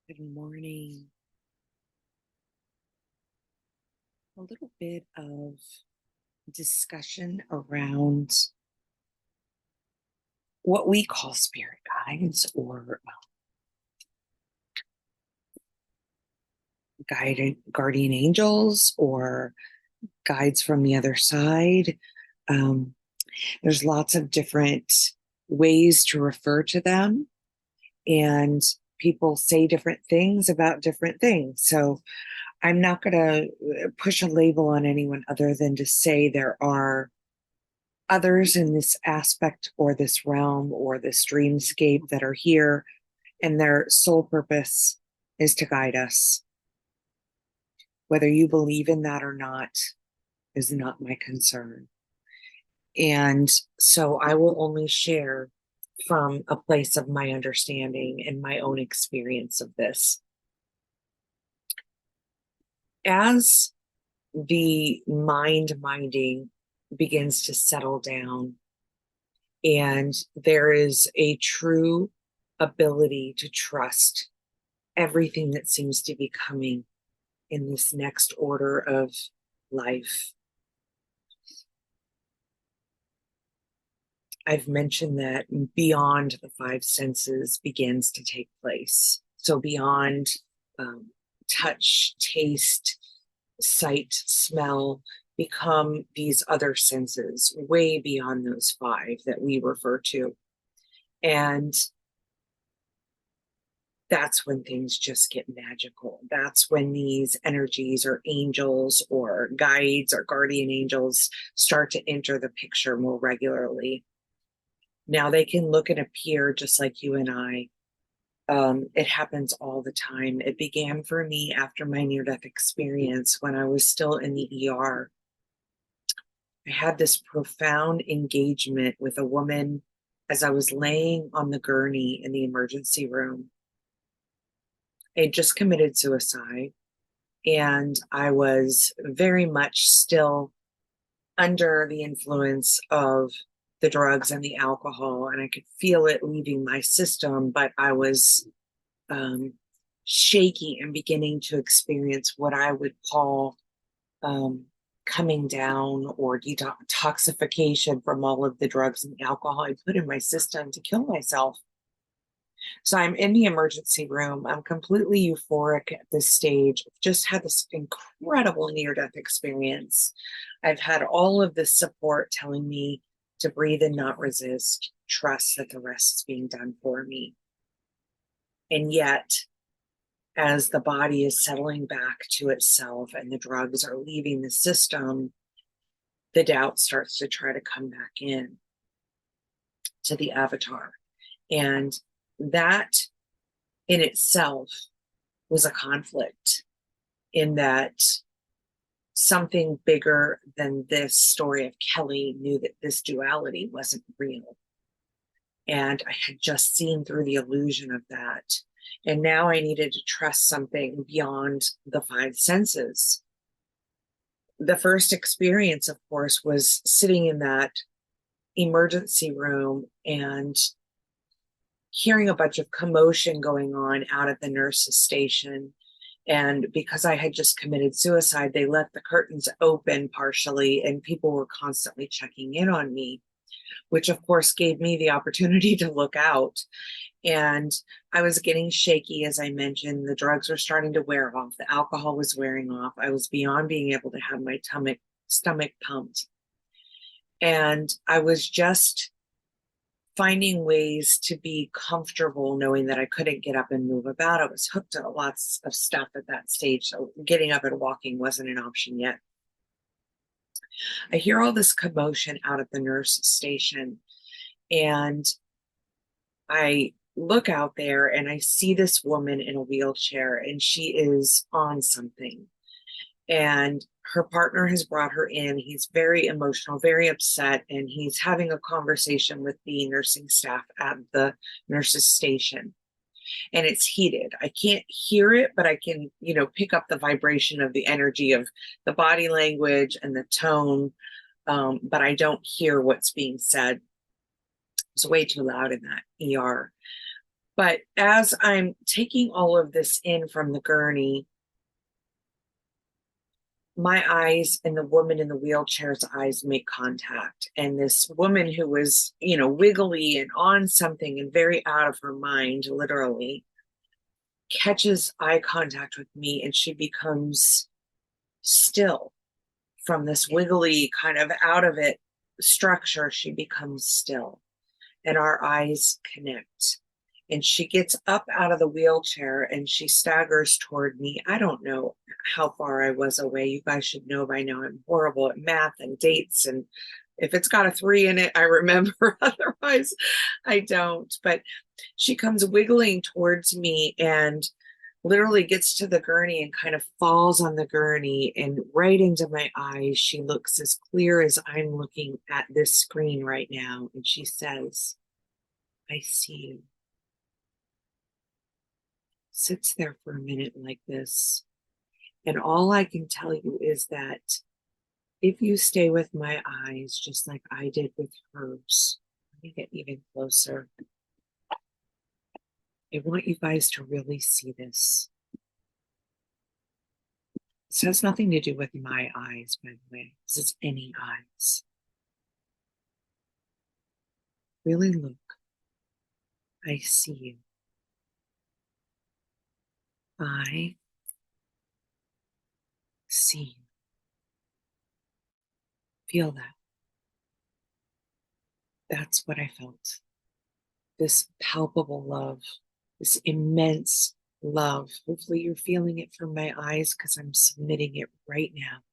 Good morning. A little bit of discussion around what we call spirit guides or guardian angels or guides from the other side. Um, there's lots of different ways to refer to them, and people say different things about different things. So I'm not going to push a label on anyone other than to say there are others in this aspect or this realm or this dreamscape that are here, and their sole purpose is to guide us. Whether you believe in that or not is not my concern. And so I will only share from a place of my understanding and my own experience of this. As the minding begins to settle down, and there is a true ability to trust everything that seems to be coming in this next order of life. I've mentioned that beyond the five senses begins to take place. So beyond touch, taste, sight, smell, become these other senses way beyond those five that we refer to. And that's when things just get magical. That's when these energies or angels or guides or guardian angels start to enter the picture more regularly. Now they can look and appear just like you and I. It happens all the time. It began for me after my near-death experience when I was still in the ER. I had this profound engagement with a woman as I was laying on the gurney in the emergency room. I had just committed suicide, and I was very much still under the influence of the drugs and the alcohol, and I could feel it leaving my system, but I was shaky and beginning to experience what I would call coming down or detoxification from all of the drugs and alcohol I put in my system to kill myself. So I'm in the emergency room. I'm completely euphoric at this stage. I've just had this incredible near-death experience. I've had all of this support telling me to breathe and not resist, trust that the rest is being done for me. And yet, as the body is settling back to itself and the drugs are leaving the system, the doubt starts to try to come back in to the avatar. And that in itself was a conflict, in that something bigger than this story of Kelly knew that this duality wasn't real. And I had just seen through the illusion of that. And now I needed to trust something beyond the five senses. The first experience, of course, was sitting in that emergency room and hearing a bunch of commotion going on out at the nurse's station. And because I had just committed suicide, they left the curtains open partially, and people were constantly checking in on me, which of course gave me the opportunity to look out. And I was getting shaky, as I mentioned. The drugs were starting to wear off. The alcohol was wearing off. I was beyond being able to have my stomach pumped. And I was just finding ways to be comfortable knowing that I couldn't get up and move about. I was hooked to lots of stuff at that stage, so getting up and walking wasn't an option yet. I hear all this commotion out at the nurse station, and I look out there and I see this woman in a wheelchair, and she is on something. And her partner has brought her in. He's very emotional, very upset, and he's having a conversation with the nursing staff at the nurse's station. And it's heated. I can't hear it, but I can, pick up the vibration of the energy of the body language and the tone, but I don't hear what's being said. It's way too loud in that ER. But as I'm taking all of this in from the gurney, my eyes and the woman in the wheelchair's eyes make contact. And this woman who was, wiggly and on something and very out of her mind, literally, catches eye contact with me, and she becomes still. From this wiggly kind of out of it structure, she becomes still, and our eyes connect. And she gets up out of the wheelchair and she staggers toward me. I don't know how far I was away. You guys should know by now I'm horrible at math and dates. And if it's got a 3 in it, I remember. Otherwise, I don't. But she comes wiggling towards me and literally gets to the gurney and kind of falls on the gurney and right into my eyes. She looks as clear as I'm looking at this screen right now. And she says, "I see you." Sits there for a minute like this. And all I can tell you is that if you stay with my eyes, just like I did with hers, let me get even closer. I want you guys to really see this. This has nothing to do with my eyes, by the way. This is any eyes. Really look. I see you. I see you. Feel that. That's what I felt. This palpable love, this immense love. Hopefully you're feeling it from my eyes because I'm submitting it right now.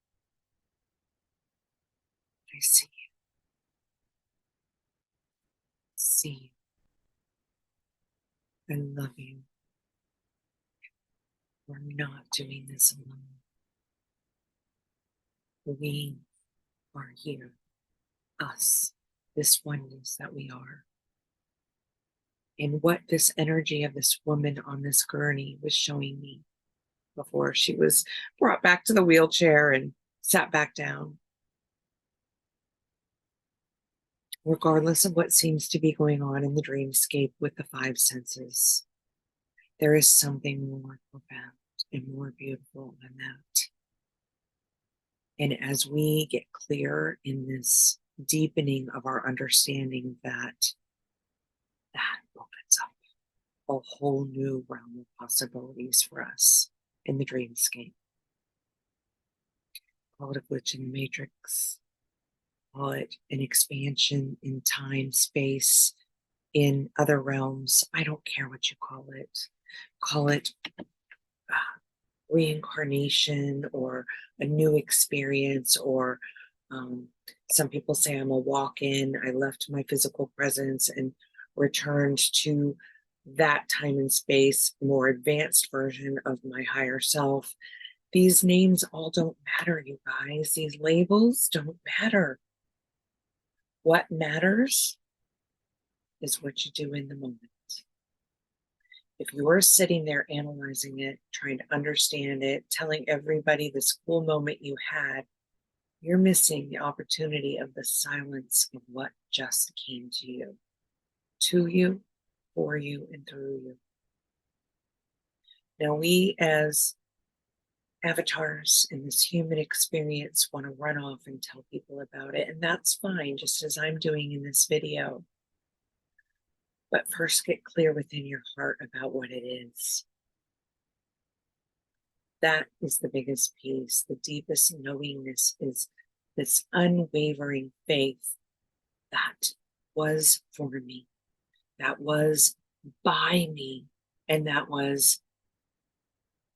I see you. See you. I love you. We're not doing this alone. We are here. Us. This oneness that we are. And what this energy of this woman on this gurney was showing me before she was brought back to the wheelchair and sat back down. Regardless of what seems to be going on in the dreamscape with the 5 senses, there is something more profound and more beautiful than that. And as we get clear in this deepening of our understanding, that opens up a whole new realm of possibilities for us in the dreamscape. Call it a glitch in the matrix. Call it an expansion in time, space, in other realms. I don't care what you call it. Call it reincarnation or a new experience, or some people say I'm a walk-in. I left my physical presence and returned to that time and space, more advanced version of my higher self. These names all don't matter, you guys. These labels don't matter. What matters is what you do in the moment. If you're sitting there analyzing it, trying to understand it, telling everybody this cool moment you had, you're missing the opportunity of the silence of what just came to you, for you, and through you. Now, we as avatars in this human experience want to run off and tell people about it, and that's fine, just as I'm doing in this video. But first, get clear within your heart about what it is. That is the biggest piece. The deepest knowingness is this unwavering faith that was for me, that was by me, and that was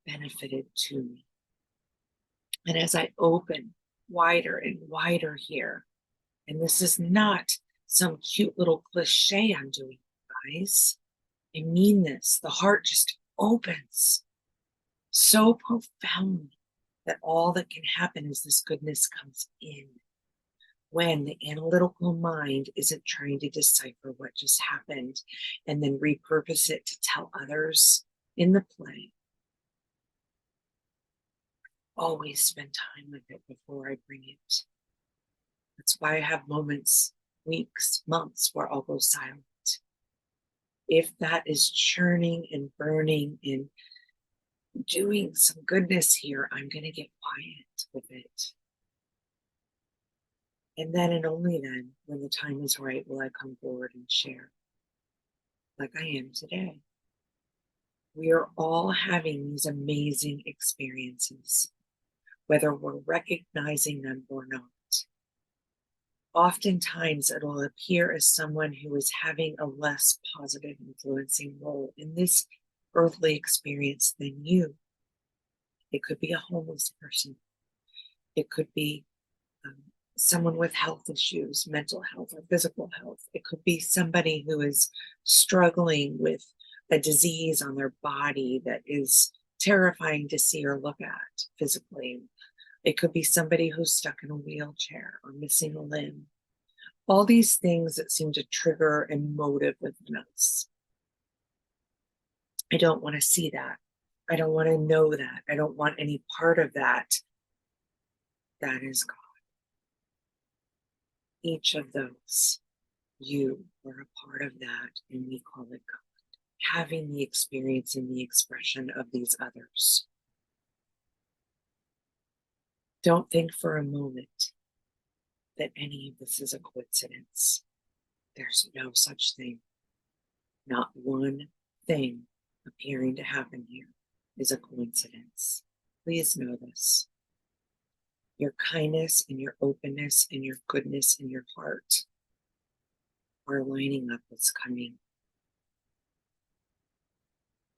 benefited to me. And as I open wider and wider here, and this is not some cute little cliche I'm doing, guys. I mean this. The heart just opens so profoundly that all that can happen is this goodness comes in. When the analytical mind isn't trying to decipher what just happened and then repurpose it to tell others in the play. Always spend time with it before I bring it. That's why I have moments, weeks, months where I'll go silent. if that is churning and burning and doing some goodness here, I'm going to get quiet with it. And then and only then, when the time is right, will I come forward and share like I am today. We are all having these amazing experiences, whether we're recognizing them or not. Oftentimes, it'll appear as someone who is having a less positive influencing role in this earthly experience than you. It could be a homeless person. It could be someone with health issues, mental health or physical health. It could be somebody who is struggling with a disease on their body that is terrifying to see or look at physically. It could be somebody who's stuck in a wheelchair or missing a limb. All these things that seem to trigger a motive within us. I don't want to see that. I don't want to know that. I don't want any part of that. That is God. Each of those, you are a part of that, and we call it God. Having the experience and the expression of these others. Don't think for a moment that any of this is a coincidence. There's no such thing. Not one thing appearing to happen here is a coincidence. Please know this. Your kindness and your openness and your goodness in your heart are lining up what's coming.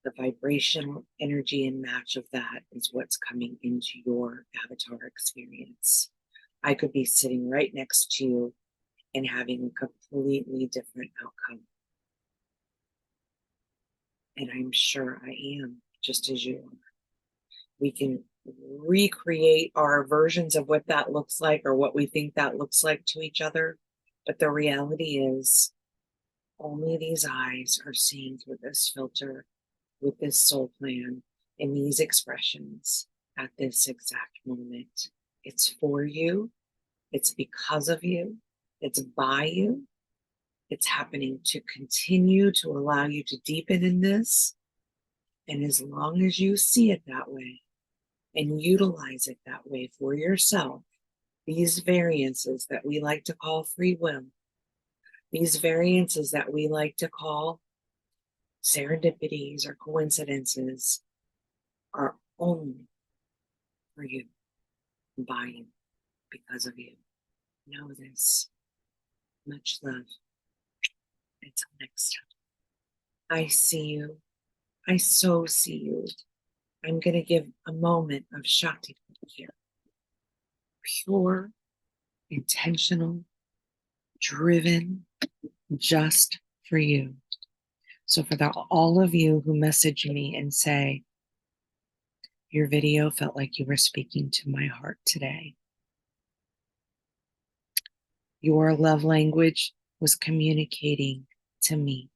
The vibrational energy and match of that is what's coming into your avatar experience. I could be sitting right next to you and having a completely different outcome. And I'm sure I am, just as you are. We can recreate our versions of what that looks like or what we think that looks like to each other. But the reality is, only these eyes are seeing through this filter with this soul plan and these expressions at this exact moment. It's for you. It's because of you. It's by you. It's happening to continue to allow you to deepen in this. And as long as you see it that way and utilize it that way for yourself, these variances that we like to call free will, these variances that we like to call serendipities or coincidences, are only for you, by you, because of you. Know this. Much love. Until next time. I see you. I so see you. I'm going to give a moment of Shakti here. Pure, intentional, driven, just for you. So for all of you who message me and say, your video felt like you were speaking to my heart today. Your love language was communicating to me.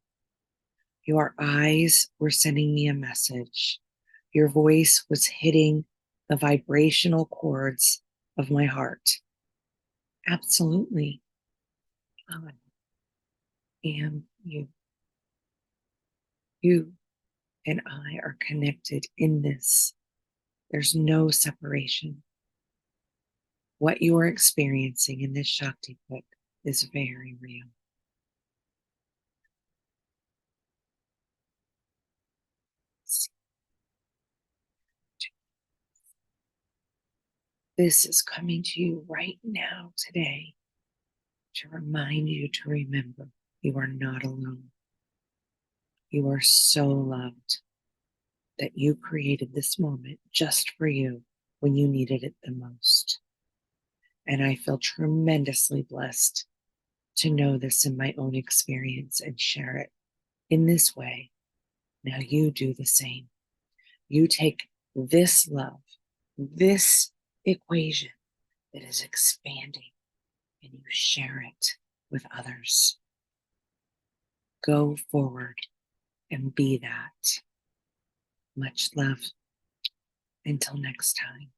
Your eyes were sending me a message. Your voice was hitting the vibrational chords of my heart. Absolutely. I am you. You and I are connected in this. There's no separation. What you are experiencing in this Shakti book is very real. This is coming to you right now, today, to remind you to remember you are not alone. You are so loved that you created this moment just for you when you needed it the most. And I feel tremendously blessed to know this in my own experience and share it in this way. Now you do the same. You take this love, this equation that is expanding, and you share it with others. Go forward and be that. Much love. Until next time.